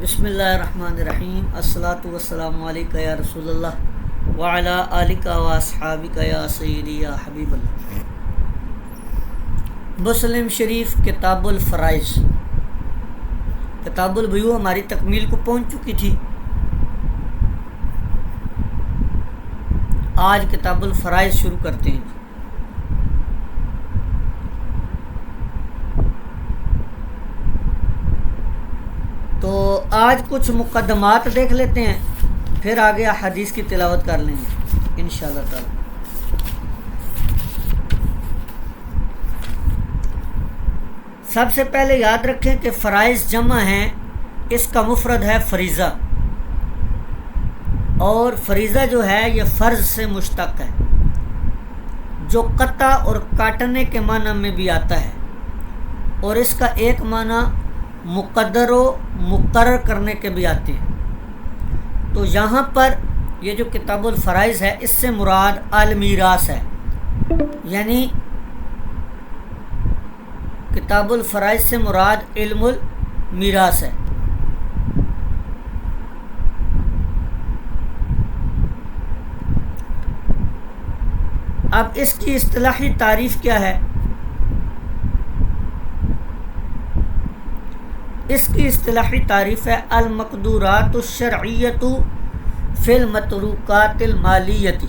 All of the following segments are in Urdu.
بسم اللہ الرحمن الرحیم الصلاۃ والسلام علیکہ یا رسول اللہ وعلی آلک و اصحابک یا سیدی یا حبیب اللہ۔ مسلم شریف کتاب الفرائض، کتاب البیوع ہماری تکمیل کو پہنچ چکی تھی۔ آج کتاب الفرائض شروع کرتے ہیں۔ تو آج کچھ مقدمات دیکھ لیتے ہیں، پھر آگے حدیث کی تلاوت کر لیں گے انشاءاللہ تعالی۔ سب سے پہلے یاد رکھیں کہ فرائض جمع ہیں، اس کا مفرد ہے فریضہ، اور فریضہ جو ہے یہ فرض سے مشتق ہے، جو قطع اور کاٹنے کے معنی میں بھی آتا ہے، اور اس کا ایک معنی مقدر و مقرر کرنے کے بھی آتے ہیں۔ تو یہاں پر یہ جو کتاب الفرائض ہے، اس سے مراد المیراث ہے، یعنی کتاب الفرائض سے مراد علم المیراث ہے۔ اب اس کی اصطلاحی تعریف کیا ہے؟ اس کی اصطلاحی تعریف ہے المقدورات الشرعیۃ فی المتروکات المالیۃ،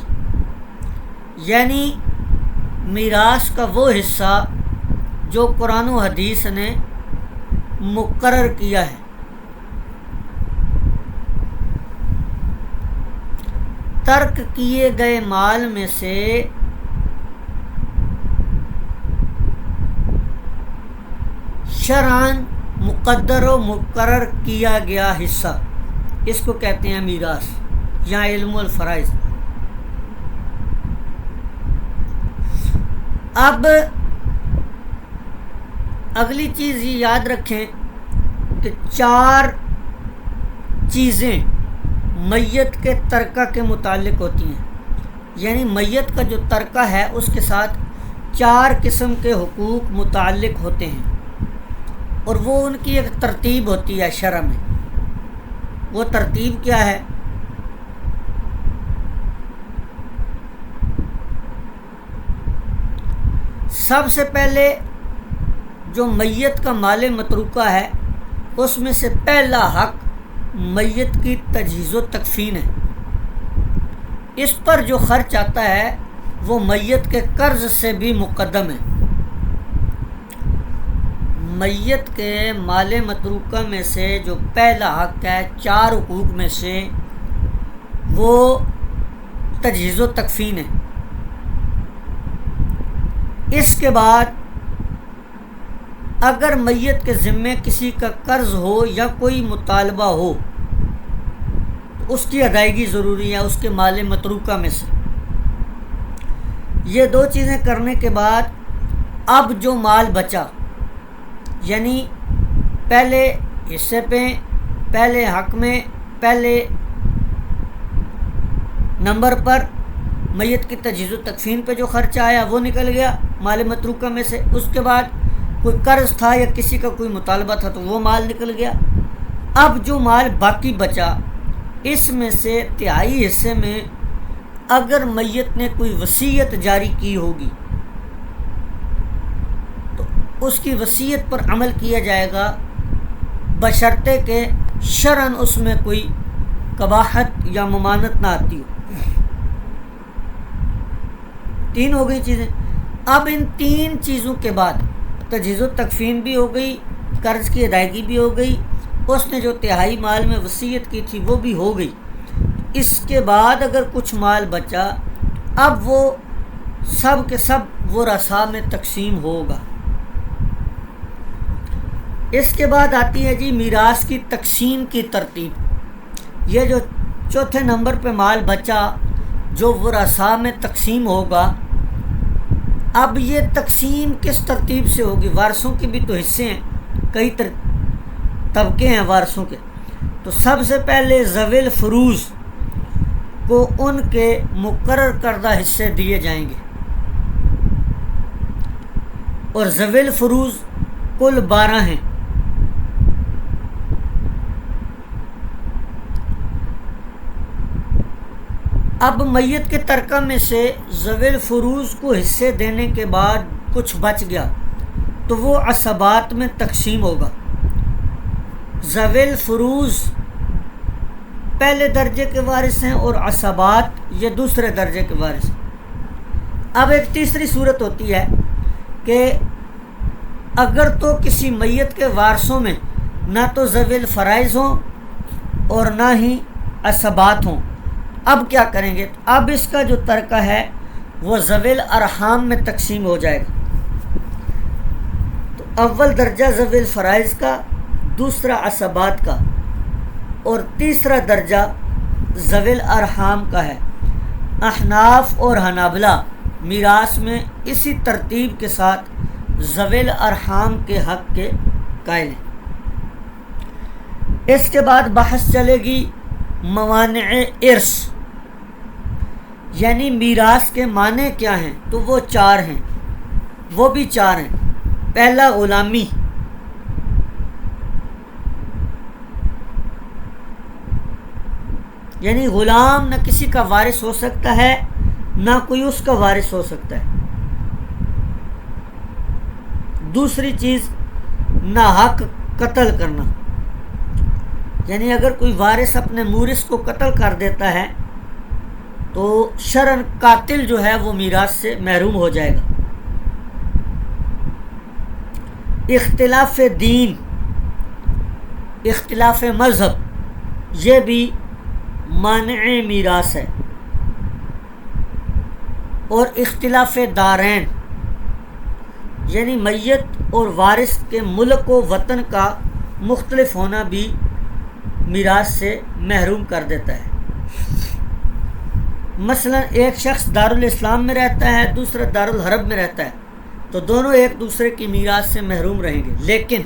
یعنی میراث کا وہ حصہ جو قرآن و حدیث نے مقرر کیا ہے۔ ترک کیے گئے مال میں سے شرعاً مقدر و مقرر کیا گیا حصہ، اس کو کہتے ہیں میراث یا علم الفرائض۔ اب اگلی چیز یہ یاد رکھیں کہ 4 چیزیں میت کے ترکہ کے متعلق ہوتی ہیں، یعنی میت کا جو ترکہ ہے اس کے ساتھ 4 قسم کے حقوق متعلق ہوتے ہیں، اور وہ ان کی ایک ترتیب ہوتی ہے شرع میں۔ وہ ترتیب کیا ہے؟ سب سے پہلے جو میت کا مال متروکہ ہے، اس میں سے پہلا حق میت کی تجہیز و تکفین ہے۔ اس پر جو خرچ آتا ہے وہ میت کے قرض سے بھی مقدم ہے۔ میت کے مال متروکہ میں سے جو پہلا حق ہے 4 حقوق میں سے، وہ تجہیز و تکفین ہے۔ اس کے بعد اگر میت کے ذمے کسی کا قرض ہو یا کوئی مطالبہ ہو تو اس کی ادائیگی ضروری ہے اس کے مال متروکہ میں سے۔ یہ 2 چیزیں کرنے کے بعد اب جو مال بچا، یعنی پہلے حصے پہ، پہلے حق میں، پہلے نمبر پر میت کی تجہیز و تکفین پہ جو خرچہ آیا وہ نکل گیا مال متروکہ میں سے۔ اس کے بعد کوئی قرض تھا یا کسی کا کوئی مطالبہ تھا تو وہ مال نکل گیا۔ اب جو مال باقی بچا، اس میں سے 3/4 حصے میں اگر میت نے کوئی وصیت جاری کی ہوگی تو اس کی وصیت پر عمل کیا جائے گا، بشرطے کہ شرعاً اس میں کوئی قباحت یا ممانعت نہ آتی ہو۔ 3 ہو گئی چیزیں۔ اب ان 3 چیزوں کے بعد تجہیز و تکفین بھی ہو گئی، قرض کی ادائیگی بھی ہو گئی، اس نے جو 3/4 مال میں وصیت کی تھی وہ بھی ہو گئی۔ اس کے بعد اگر کچھ مال بچا، اب وہ سب کے سب ورثاء میں تقسیم ہوگا۔ اس کے بعد آتی ہے جی میراث کی تقسیم کی ترتیب۔ یہ جو 4تھے نمبر پہ مال بچا جو ورثاء میں تقسیم ہوگا، اب یہ تقسیم کس ترتیب سے ہوگی؟ وارثوں کے بھی تو حصے ہیں، کئی طبقے ہیں وارثوں کے۔ تو سب سے پہلے ذوی الفروض کو ان کے مقرر کردہ حصے دیے جائیں گے، اور ذوی الفروض کل 12 ہیں۔ اب میت کے ترکہ میں سے ذوی الفروض کو حصے دینے کے بعد کچھ بچ گیا تو وہ عصبات میں تقسیم ہوگا۔ ذوی الفروض پہلے درجے کے وارث ہیں اور عصبات یہ دوسرے درجے کے وارث ہیں۔ اب ایک تیسری صورت ہوتی ہے کہ اگر تو کسی میت کے وارثوں میں نہ تو ذوی الفرائض ہوں اور نہ ہی عصبات ہوں، اب کیا کریں گے؟ اب اس کا جو ترکہ ہے وہ ذوی الارحام میں تقسیم ہو جائے گا۔ تو اول درجہ ذوی الفرائض کا، دوسرا عصبات کا، اور تیسرا درجہ ذوی الارحام کا ہے۔ احناف اور حنابلہ میراث میں اسی ترتیب کے ساتھ ذوی الارحام کے حق کے قائل ہیں۔ اس کے بعد بحث چلے گی موانع ارث، یعنی میراث کے معنی کیا ہیں؟ تو وہ چار ہیں، وہ بھی چار ہیں۔ پہلا غلامی، یعنی غلام نہ کسی کا وارث ہو سکتا ہے نہ کوئی اس کا وارث ہو سکتا ہے۔ دوسری چیز ناحق قتل کرنا، یعنی اگر کوئی وارث اپنے مورث کو قتل کر دیتا ہے تو شرعاً قاتل جو ہے وہ میراث سے محروم ہو جائے گا۔ اختلاف دین، اختلاف مذہب، یہ بھی مانع میراث ہے۔ اور اختلاف دارین، یعنی میت اور وارث کے ملک و وطن کا مختلف ہونا بھی میراث سے محروم کر دیتا ہے۔ مثلا ایک شخص دارالاسلام میں رہتا ہے، دوسرا دارالحرب میں رہتا ہے، تو دونوں ایک دوسرے کی میراث سے محروم رہیں گے۔ لیکن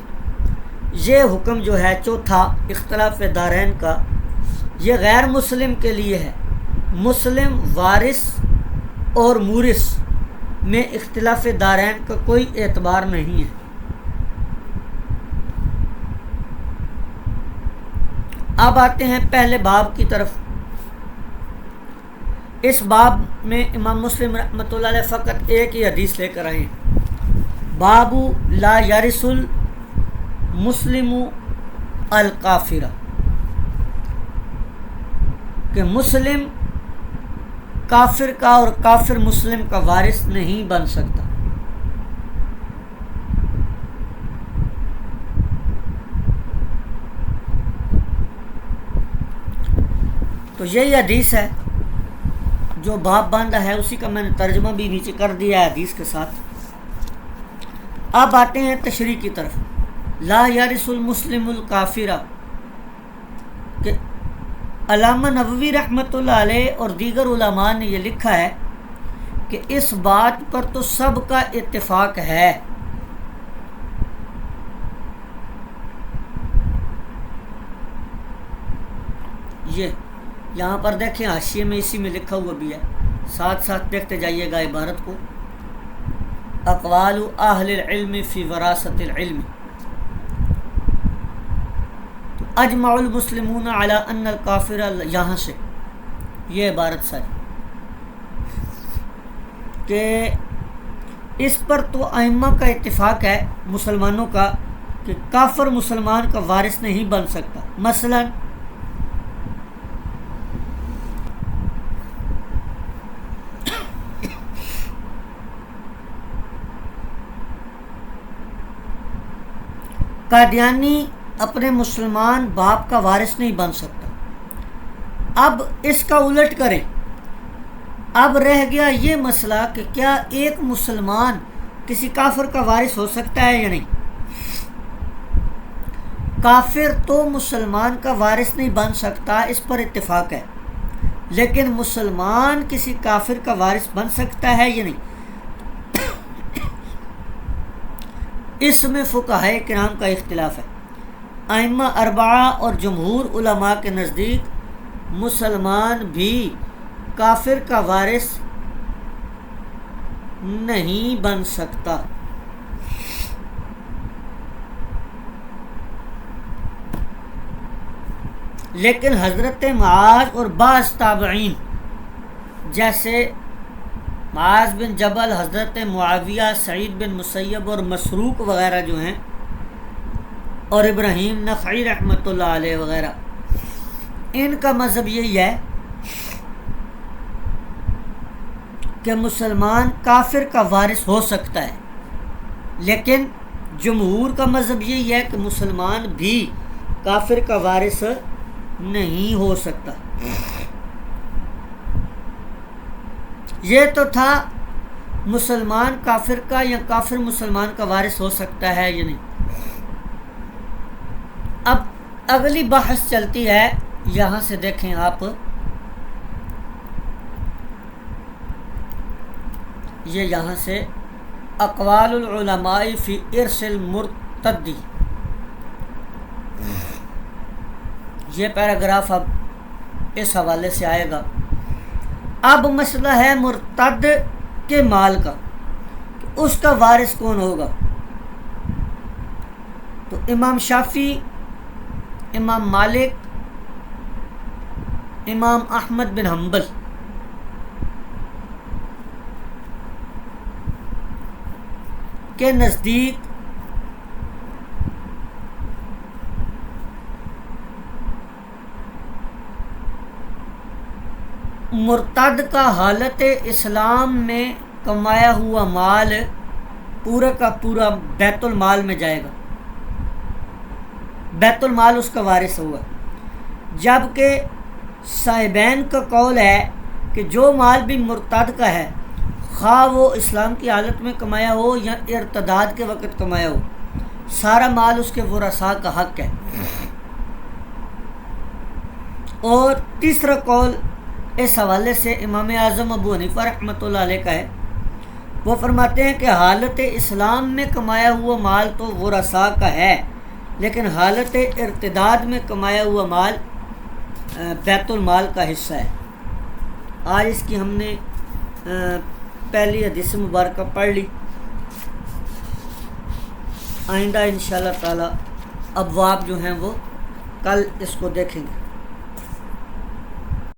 یہ حکم جو ہے چوتھا اختلاف دارین کا، یہ غیر مسلم کے لیے ہے۔ مسلم وارث اور مورث میں اختلاف دارین کا کوئی اعتبار نہیں ہے۔ اب آتے ہیں پہلے باب کی طرف۔ اس باب میں امام مسلم رحمۃ اللہ علیہ فقط ایک ہی حدیث لے کر آئے ہیں، باب لا یرث المسلم الکافر، کہ مسلم کافر کا اور کافر مسلم کا وارث نہیں بن سکتا۔ تو یہی حدیث ہے جو باب باندھا ہے، اسی کا میں نے ترجمہ بھی نیچے کر دیا ہے حدیث کے ساتھ۔ اب آتے ہیں تشریح کی طرف۔ لا یرث المسلم الکافر، کہ علامہ نووی رحمۃ اللہ علیہ اور دیگر علماء نے یہ لکھا ہے کہ اس بات پر تو سب کا اتفاق ہے، یہ یہاں پر دیکھیں حاشیے میں اسی میں لکھا ہوا بھی ہے، ساتھ ساتھ دیکھتے جائیے گا عبارت کو۔ اقوال اہل العلم فی وراثت العلم، تو اجمع المسلمون علی ان الکافر، یہاں سے یہ عبارت ساری کہ اس پر تو ائمہ کا اتفاق ہے مسلمانوں کا کہ کافر مسلمان کا وارث نہیں بن سکتا۔ مثلا قادیانی اپنے مسلمان باپ کا وارث نہیں بن سکتا۔ اب اس کا الٹ کریں، اب رہ گیا یہ مسئلہ کہ کیا ایک مسلمان کسی کافر کا وارث ہو سکتا ہے یا نہیں۔ کافر تو مسلمان کا وارث نہیں بن سکتا، اس پر اتفاق ہے، لیکن مسلمان کسی کافر کا وارث بن سکتا ہے یا نہیں، اس میں فقہائے کرام کا اختلاف ہے۔ ائمہ اربعہ اور جمہور علماء کے نزدیک مسلمان بھی کافر کا وارث نہیں بن سکتا۔ لیکن حضرت معاذ اور بعض تابعین جیسے معاذ بن جبل، حضرت معاویہ، سعید بن مسیب اور مسروق وغیرہ جو ہیں، اور ابراہیم نخعی رحمۃ اللہ علیہ وغیرہ، ان کا مذہب یہی ہے کہ مسلمان کافر کا وارث ہو سکتا ہے، لیکن جمہور کا مذہب یہی ہے کہ مسلمان بھی کافر کا وارث نہیں ہو سکتا۔ یہ تو تھا مسلمان کافر کا یا کافر مسلمان کا وارث ہو سکتا ہے یا نہیں۔ اب اگلی بحث چلتی ہے، یہاں سے دیکھیں آپ، یہ یہاں سے اقوال العلماء فی ارث المرتد، یہ پیراگراف اب اس حوالے سے آئے گا۔ اب مسئلہ ہے مرتد کے مال کا، کہ اس کا وارث کون ہوگا۔ تو امام شافعی، امام مالک، امام احمد بن حنبل کے نزدیک مرتد کا حالت اسلام میں کمایا ہوا مال پورا کا پورا بیت المال میں جائے گا، بیت المال اس کا وارث ہوگا، جبکہ صاحبین کا قول ہے کہ جو مال بھی مرتد کا ہے، خواہ وہ اسلام کی حالت میں کمایا ہو یا ارتداد کے وقت کمایا ہو، سارا مال اس کے ورثاء کا حق ہے۔ اور تیسرا قول اس حوالے سے امام اعظم ابو حنیفہ رحمۃ اللہ علیہ کا ہے، وہ فرماتے ہیں کہ حالت اسلام میں کمایا ہوا مال تو ورثاء کا ہے، لیکن حالت ارتداد میں کمایا ہوا مال بیت المال کا حصہ ہے۔ آج اس کی ہم نے پہلی حدیث مبارکہ پڑھ لی، آئندہ انشاءاللہ تعالی ابواب جو ہیں وہ کل اس کو دیکھیں گے۔